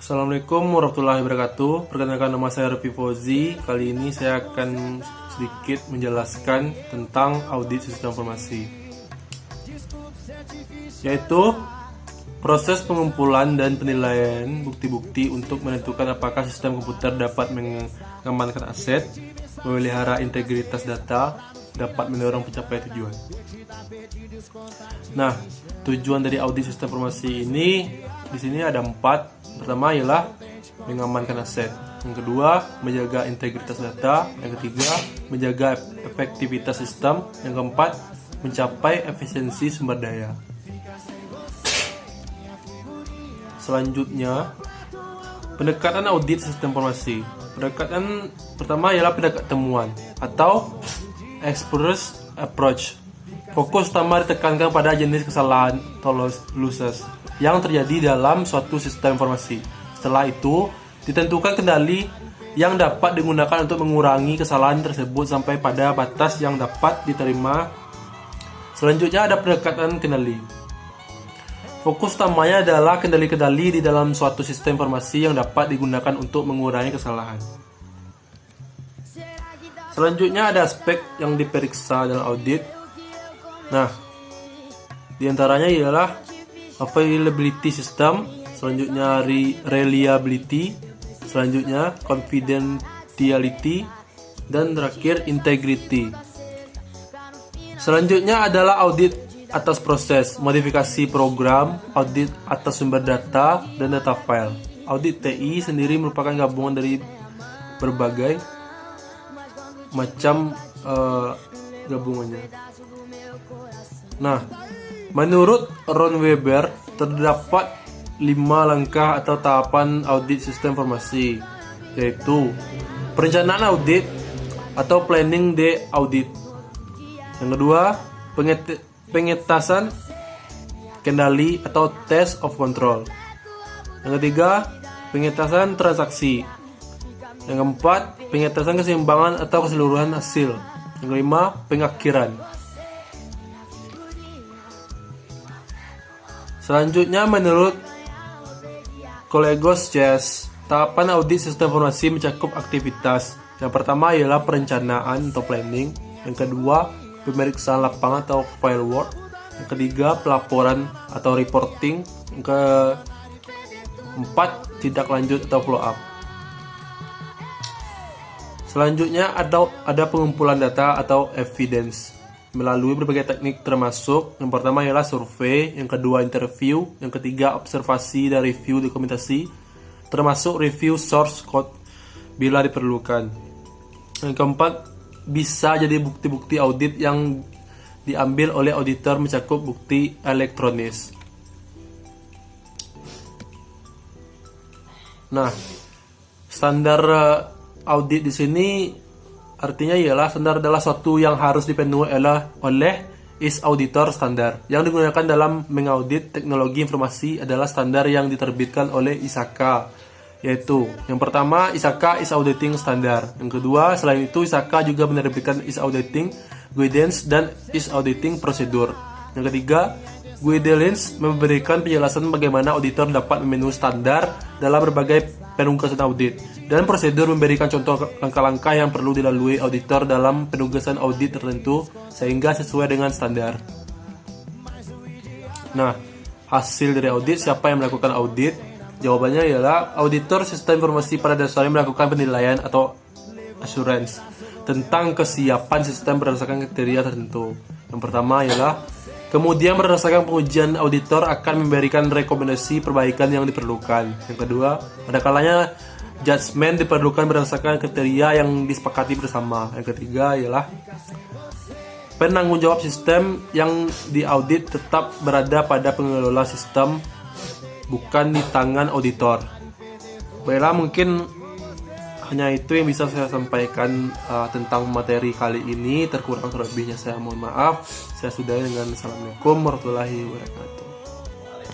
Assalamualaikum warahmatullahi wabarakatuh. Perkenalkan, nama saya Revi Fauzi. Kali ini saya akan sedikit menjelaskan tentang audit sistem informasi, yaitu proses pengumpulan dan penilaian bukti-bukti untuk menentukan apakah sistem komputer dapat mengamankan aset, memelihara integritas data, dapat mendorong pencapaian tujuan. Nah, tujuan dari audit sistem informasi ini di sini ada 4. Pertama ialah mengamankan aset. Yang kedua, menjaga integritas data. Yang ketiga, menjaga efektivitas sistem. Yang keempat, mencapai efisiensi sumber daya. Selanjutnya, pendekatan audit sistem informasi. Pendekatan pertama ialah pendekatan temuan atau explorers approach. Fokus utama ditekankan pada jenis kesalahan atau losses yang terjadi dalam suatu sistem informasi. Setelah itu, ditentukan kendali yang dapat digunakan untuk mengurangi kesalahan tersebut sampai pada batas yang dapat diterima. Selanjutnya ada pendekatan kendali. Fokus utamanya adalah kendali-kendali di dalam suatu sistem informasi yang dapat digunakan untuk mengurangi kesalahan. Selanjutnya ada aspek yang diperiksa dalam audit. Nah, diantaranya ialah availability system, selanjutnya reliability, selanjutnya confidentiality, dan terakhir integrity. Selanjutnya adalah audit atas proses, modifikasi program, audit atas sumber data, dan data file. Audit TI sendiri merupakan gabungan dari berbagai macam gabungannya. Nah, menurut Ron Weber, terdapat 5 langkah atau tahapan audit sistem informasi, yaitu perencanaan audit atau planning the audit. Yang kedua, pengetasan kendali atau test of control. Yang ketiga, pengetasan transaksi. Yang keempat, pengetasan keseimbangan atau keseluruhan hasil. Yang kelima, pengakhiran. Selanjutnya, menurut Kolegos Jazz, tahapan audit sistem informasi mencakup aktivitas. Yang pertama ialah perencanaan atau planning. Yang kedua, pemeriksaan lapangan atau fieldwork. Yang ketiga, pelaporan atau reporting. Yang keempat, tindak lanjut atau follow up. Selanjutnya ada pengumpulan data atau evidence melalui berbagai teknik, termasuk yang pertama ialah survei, yang kedua interview, yang ketiga observasi dan review dokumentasi, termasuk review source code bila diperlukan. Yang keempat, bisa jadi bukti-bukti audit yang diambil oleh auditor mencakup bukti elektronis. Nah, standar audit di sini artinya ialah standar adalah suatu yang harus dipenuhi oleh is auditor standar. Yang digunakan dalam mengaudit teknologi informasi adalah standar yang diterbitkan oleh ISAKA, yaitu yang pertama ISAKA is auditing standard. Yang kedua, selain itu ISAKA juga menerbitkan is auditing guidance dan is auditing procedure. Yang ketiga, guidance memberikan penjelasan bagaimana auditor dapat memenuhi standar dalam berbagai penugasan audit, dan prosedur memberikan contoh langkah-langkah yang perlu dilalui auditor dalam penugasan audit tertentu sehingga sesuai dengan standar. Nah, hasil dari audit, siapa yang melakukan audit? Jawabannya ialah auditor sistem informasi pada dasarnya melakukan penilaian atau assurance tentang kesiapan sistem berdasarkan kriteria tertentu. Yang pertama ialah kemudian berdasarkan pengujian, auditor akan memberikan rekomendasi perbaikan yang diperlukan. Yang kedua, pada kalanya judgement diperlukan berdasarkan kriteria yang disepakati bersama. Yang ketiga ialah penanggung jawab sistem yang diaudit tetap berada pada pengelola sistem, bukan di tangan auditor. Baiklah, mungkin hanya itu yang bisa saya sampaikan tentang materi kali ini. Terkurang terlebihnya saya mohon maaf. Saya sudahi dengan Assalamualaikum warahmatullahi wabarakatuh.